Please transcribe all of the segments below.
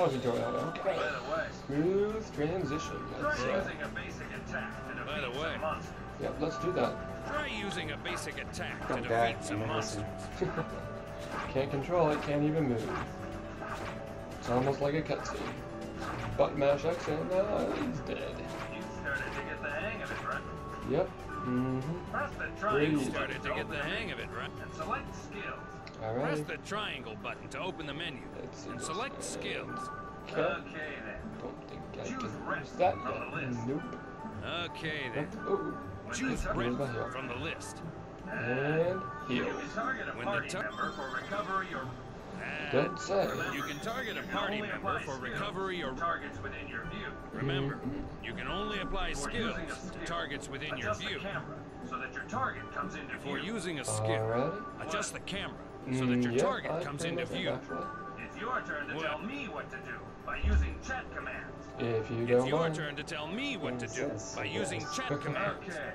technology tutorial. Okay. Smooth transition. Let's, By the way, yep, let's do that. try using a basic attack to defeat some monsters. Can't control it, can't even move. It's almost like a cutscene. Button mash X and he's dead. You started to get the hang of it, right? Yep. Press the triangle You started to get the hang of it, right? and select skills. Alright. Press the triangle button to open the menu and select skills. Okay. Okay then. Don't think I Choose can rest use that from yet. the list. Nope. Okay then. Oh. Choose Here's rest my heal. from the list. And You heal. can target a When party the member for recovery or Good save. You can target a party only member apply for skills recovery or... to targets within your view. Remember, you can only apply Before skills using a to skill, targets within your adjust view. the camera so that your target comes into Before view. using a skill, Alrighty. adjust the camera so that your Yep, target I comes pretty into much view. actually. It's your turn to What? tell me what to do by using chat commands. If you It's don't your mind. turn to tell me what to do Yes, by using yes. chat commands. Okay.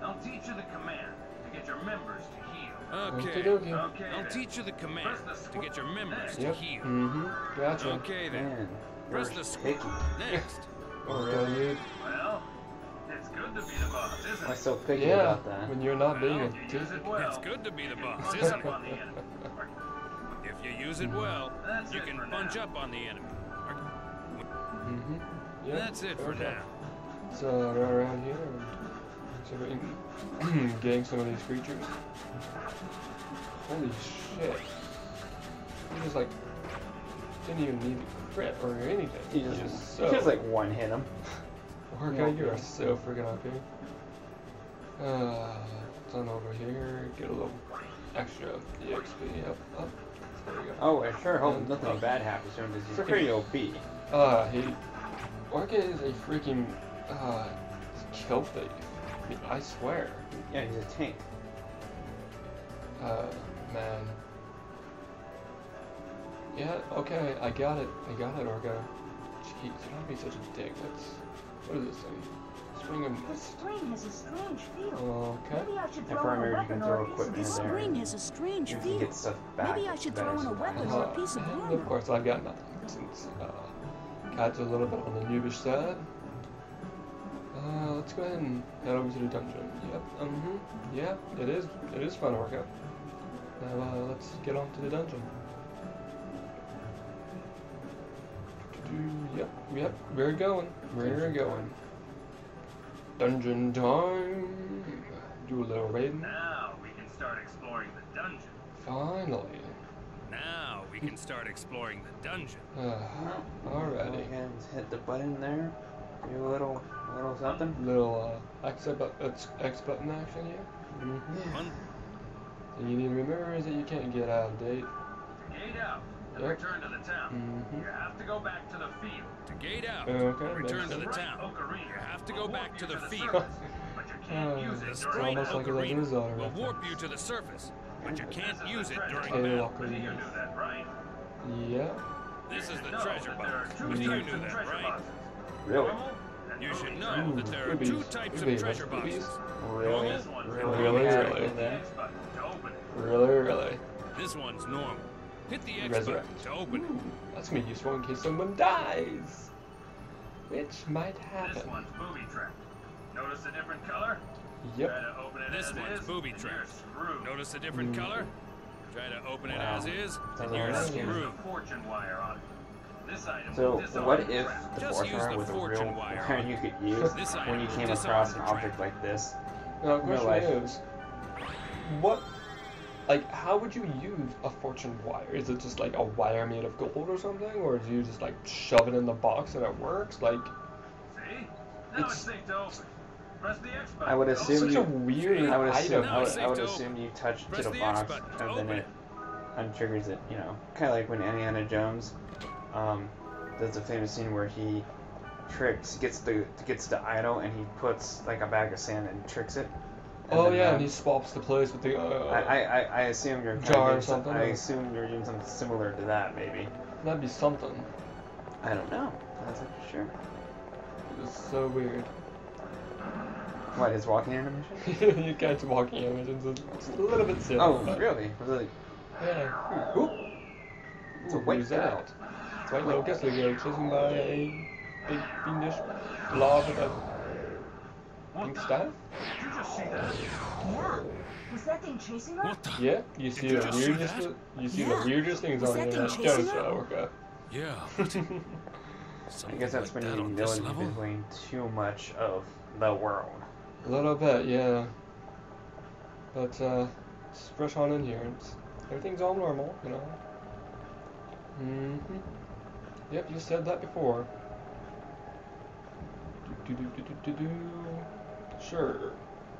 I'll teach you the command to get your members to heal. Okay. Okey-dokey. Okay. I'll then. teach you the command to get your members to Yep. heal. Gotcha. Okay then. Man, Press you're the square. picky. Next. Okay, Well, it's good to be the boss, isn't Why it? so picky yeah, about that? when you're not being Well, a You dick. use it well. It's good to be the boss, Punch isn't up it? on the enemy. If you use it well, That's you it can for punch now. up on the enemy. Yep, That's it for perfect. now. So go around here and see if we can gang some of these creatures. Holy shit. He just like didn't even need to crit or anything. You He's just so like one hit him. Orca, you are so freaking OP. Let's on over here, get a little extra EXP up. There we go. Oh, I sure hope And nothing up. bad happens to him because he's Freaking- pretty OP. Orca is a freaking kill thief. I mean, I swear. Yeah, he's a tank. Man. Yeah, okay, I got it, Orca. Jeez, don't be such a dick. What is this thing? Spring of... The spring has a strange feel. Okay. Maybe I should And throw for in a a you can weapon throw or a piece equipment of in this there. spring and has a strange You can feel. get stuff back. Maybe I should throw in a weapon or a piece of And armor. of course, I've got nothing, since Cat's a little bit on the noobish side. Let's go ahead and head over to the dungeon. Yep, yeah, it is fun workout. Now, let's get on to the dungeon. Yep, we're going. Dungeon time. Do a little raiding. Now we can start exploring the dungeon. Finally. Now we can start exploring the dungeon. Go Alrighty. ahead and hit the button there. Do a little something. Little X button action here. One. And you need to remember is that you can't get out of date. Gate out and Yep. return to the town. You have to go back to the field. To gate out. Okay, Return to makes the sense. town. Ocarina You have to will go back warp to you the field. surface, but you can't use it It's during almost like a Ocarina Zelda will right warp you to the surface, but you can't This is use the it treasure during Okay, battle. But you Ocarina. knew that, right? Yeah. This is the Know treasure that there are box. two You types knew of that, treasure right? boxes. Really? Normal and You should booby know that there are Boobies. two types of Boobies. treasure Boobies. boxes. Really? This one's Really? Really? Yeah, Really? in there? X button to open it. Really. This one's normal. Hit the X button Resurrect. to open it. That's gonna be useful in case someone dies. Which might This happen. one's booby trapped. Notice a different color? Yep. Try to open it This as one's is, booby and trapped. you're screwed. Notice a different color? Try to open it Wow. as is, and Sounds you're like that. screwed. Use the fortune wire on it. This item So, will disarm what the if trap. the Just fortune use wire the was a fortune real wire wire on you it. could use This when you item came will across disarm an the object trap. like this? Now, the Real question life. is, what, like, how would you use a fortune wire? Is it just like a wire made of gold or something, or do you just like shove it in the box and it works? Like, See? Now it's safe to open. Press the X button. I would to assume open such you. a weird I would assume. item. Now it's safe I would to assume open. you touch Press to the the X box button to and open then it. it untriggers it. You know, kind of like when Indiana Jones does a famous scene where he gets the idol and he puts like a bag of sand and tricks it. Oh then, yeah, and he swaps the place with the I assume you're kind jar or of doing something, I or- assume you're doing something similar to that, maybe. that'd be something. I don't know. That's not sure. It's so weird. What, his walking animation? You guys walking images, it's a little bit silly. Oh, but- really? Really? Yeah. Oop. It's a Ooh, white who's girl. that? It's white locust, they get chasing by a big fiendish blob with a pink staff. Did you just see that? Yeah. Was that thing chasing us? What the? Yeah, you see the just see weirdest, that? you see Yeah. the weirdest things Was on the that thing internet. chasing Don't her? Orca. Yeah. I guess that's when you know this you've level? been playing too much of the world. A little bit, yeah. But just rush on in here. Everything's all normal, you know. Yep, you said that before. Sure.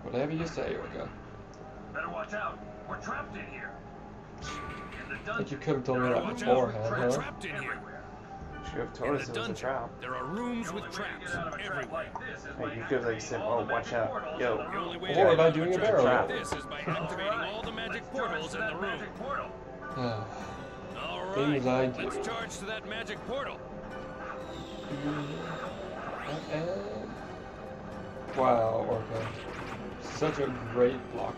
Whatever you say, Orca. Better watch out. We're trapped in here. In the I think dungeon. you could have told me that Watch out. beforehand, We're huh? trapped in here. Everywhere. Should have In told us the it was a dungeon, trap. there are rooms The with only way to traps get out of a trap everywhere. like this is Like, by you could have, like, activating said, all oh, the watch magic out. portals Yo. in the The only room. way Or to get by out doing of a a barrel trap roll. like this is by activating all the magic Let's charge portals to in the that room. magic portal. All Things I right, do. let's charge to that magic portal. Wow, Orca. Such a great blocker.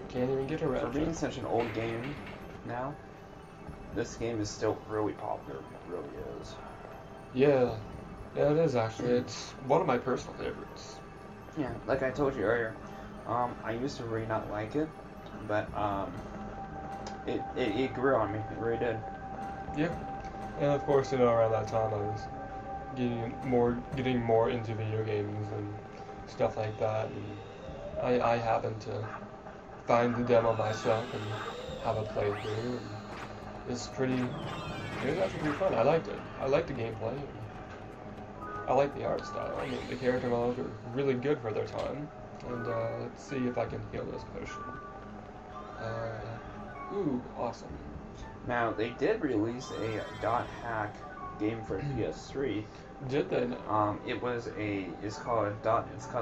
Can't even get For around being it. such an old game now, this game is still really popular. It really is. Yeah. Yeah, it is actually. It's one of my personal favorites. Yeah, like I told you earlier, I used to really not like it, but it grew on me. It really did. Yeah. And of course, you know, around that time I was getting more into video games and stuff like that. And I happened to find the demo myself and have a playthrough. And it was actually pretty fun. I liked it. I liked the gameplay. I like the art style. I mean, the character models are really good for their time. And let's see if I can heal this potion. Ooh, awesome. Now they did release a dot hack game for PS3. Did they? It's called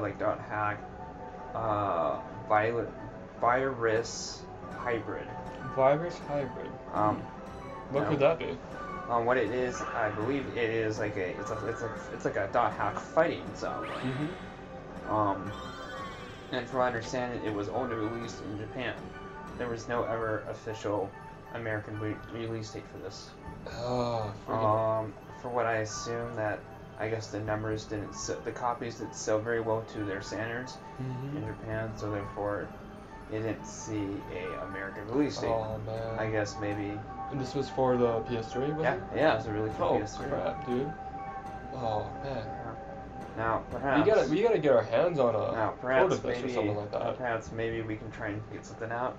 like dot hack, virus hybrid. Virus hybrid. What no. could that be? What it is, I believe it is like it's like a dot hack fighting zone. And from what I understand, it was only released in Japan. There was no ever official American release date for this. Oh, For what I assume that I guess the copies didn't sell very well to their standards in Japan, so therefore it didn't see a American release date. Oh man. I guess maybe. And this was for the PS3, was it? Yeah, it was a really cool Oh PS3. crap, dude. Oh man. Now perhaps We gotta get our hands on now a perhaps port of this or maybe something like that. perhaps maybe we can try and get something out,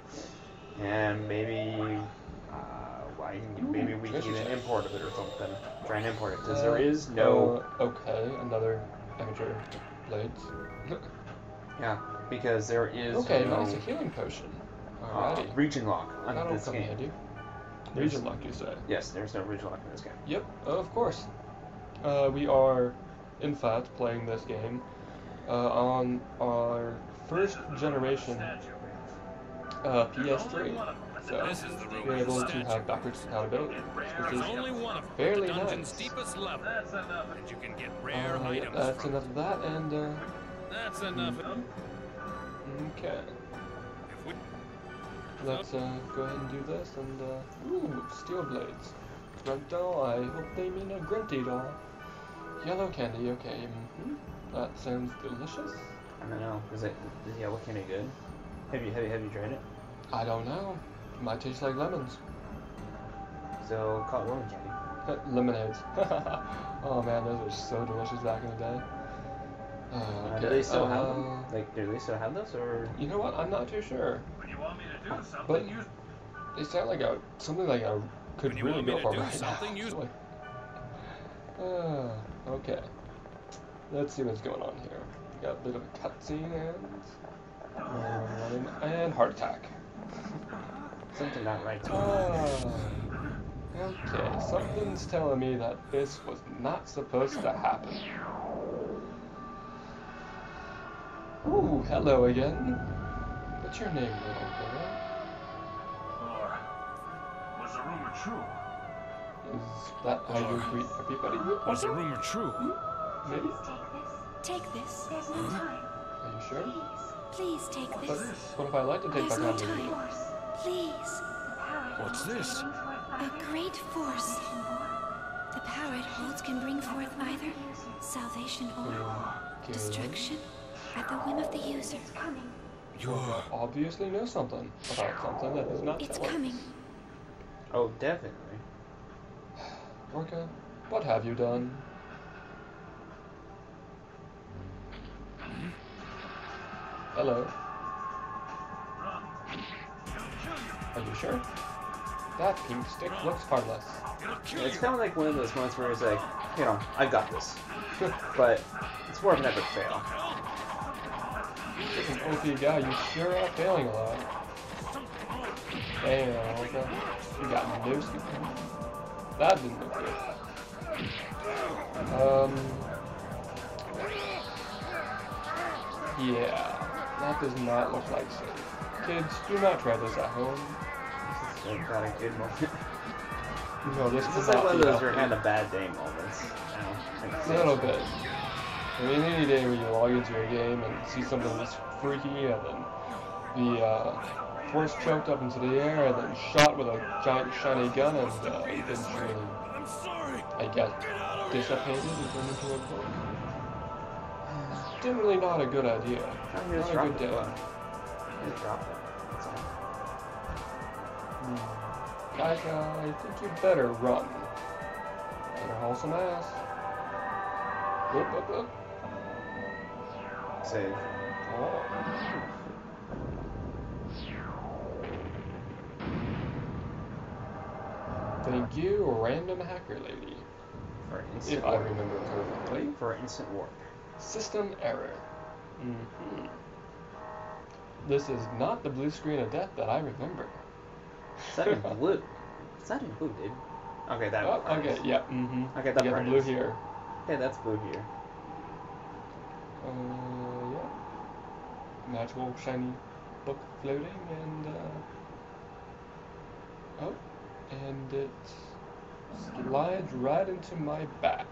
and maybe maybe we can get an import of it or something. Try and import it because there is no. Okay, another amateur blades. Yeah, because there is Okay, no nice, a healing potion. Alrighty. region lock on That'll this come game. handy. Region lock, you say? Yes, there's no region lock in this game. Yep, of course. We are, in fact, playing this game on our first generation PS3. So This is the room we're with the able to statue. have backwards compatibility, which There's is only one of them, fairly the dungeon's nice. deepest level, That's enough. and you can get rare Yep, items that's from enough of that, and That's enough. okay. If we Let's go ahead and do this, and ooh, steel blades. Grunt doll, I hope they mean a grunty doll. Yellow candy, okay. That sounds delicious. I don't know. Is yellow candy good? Have you tried it? I don't know. Might taste like lemons. So call it lemon candy. Lemonades. Oh man, those were so delicious back in the day. Okay. Do they still have them? Like, do they still have those, or? You know what? I'm not too sure. When you want me to do something, But you they sound like something like I could When you really want me go to for do right something, now. use- actually. Okay. Let's see what's going on here. We got a bit of a cutscene and heart attack. Something not right. Okay, something's telling me that this was not supposed to happen. Ooh, hello again. What's your name, little girl? or was the rumor true? Is that how you greet everybody? Was the rumor true? Maybe? Take this. There's no time. Are you sure? Please take But this. what if I like to take my There's no time to read time. it? Please. What's this? A great force. The power it holds can bring forth either salvation or destruction at the whim of the user. It's coming. You obviously know something about something that is not It's telling. coming. Oh, definitely. Orca, what have you done? Hello. Are you sure? That pink stick looks harmless. It's kind of like one of those ones where it's like, you know, I got this. But it's more of an epic fail. As an OP guy, you sure are failing a lot. Damn, Orca. You got no scoop. That didn't look good. Yeah, that does not look like safe. Kids, do not try this at home. This is not a good moment. No, this It's is like not one of be those healthy. kind of bad day moments. A little bit. I mean, any day where you log into your game and see something that's freaky and then be force choked up into the air and then shot with a giant shiny gun and eventually, I guess, dissipated and turned into a book. Generally not a good idea. I'm just Not a good dropping day. it. Just drop it. That's all. Guys, I think you better run. Better haul some ass. Whoop, whoop, whoop. Save. Oh. Thank you, random hacker lady. For instant If I warp. remember correctly. For instant warp. System error. This is not the blue screen of death that I remember. Is that in blue? Is that in blue, dude? Okay, that Oh, part okay, is. yeah, Okay, that You part got the blue is. here. Okay, that's blue here. Yeah. Magical shiny book floating and oh, and it slides right into my back.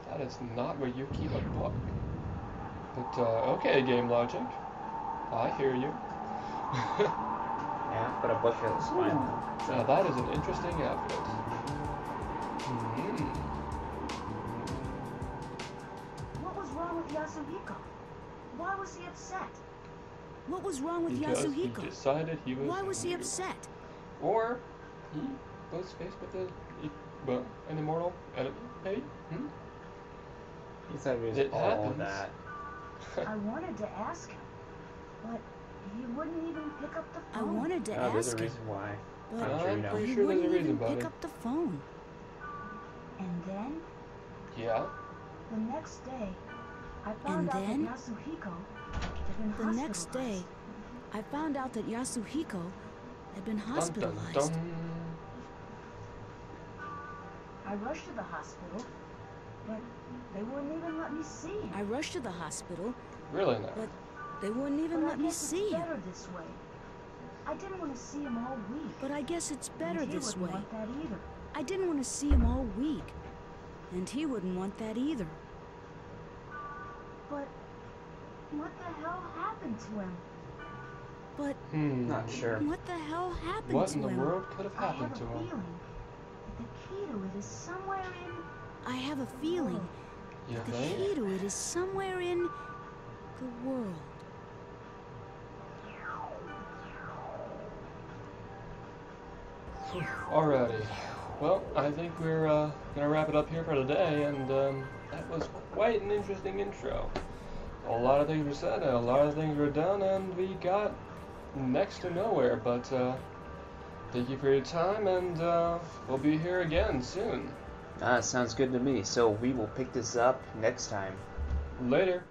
That is not where you keep a book. But okay, game logic. I hear you. Yeah, but a book has a spine. Now that is an interesting outfit. What was wrong with Yasuhiko? Why was he upset? What was wrong with Because Yasuhiko? he decided he was. Why was he new. upset? Or he was faced with an immortal enemy, maybe? He said it was It all happens. that. I wanted to ask him, but he wouldn't even pick up the I phone. wanted to Oh, there's ask a him, reason why. but, I'm sure you know. but he Pretty sure there's a wouldn't reason, even buddy. pick up the phone. And then, Yeah. the next day, I found out then? that Yasuhiko had been The next day, I found out that Yasuhiko had been Dun, dun, hospitalized. dun. I rushed to the hospital, but they wouldn't even let me see him. I rushed to the hospital, Really now? but they wouldn't even But I let me guess see it's him. better this way. I didn't want to see him all week. But I guess it's better and he this wouldn't way. want that either. I didn't want to see him all week, and he wouldn't want that either. But what the hell happened to him? But Not sure. what the hell happened What to in the him? world could have I have happened a to him? feeling that the key to it is somewhere in... I have a feeling You the think? key to it is somewhere in the world. Alrighty. Well, I think we're gonna wrap it up here for today, and that was quite an interesting intro. A lot of things were said, and a lot of things were done, and we got next to nowhere. But thank you for your time, and we'll be here again soon. Sounds good to me. So we will pick this up next time. Later.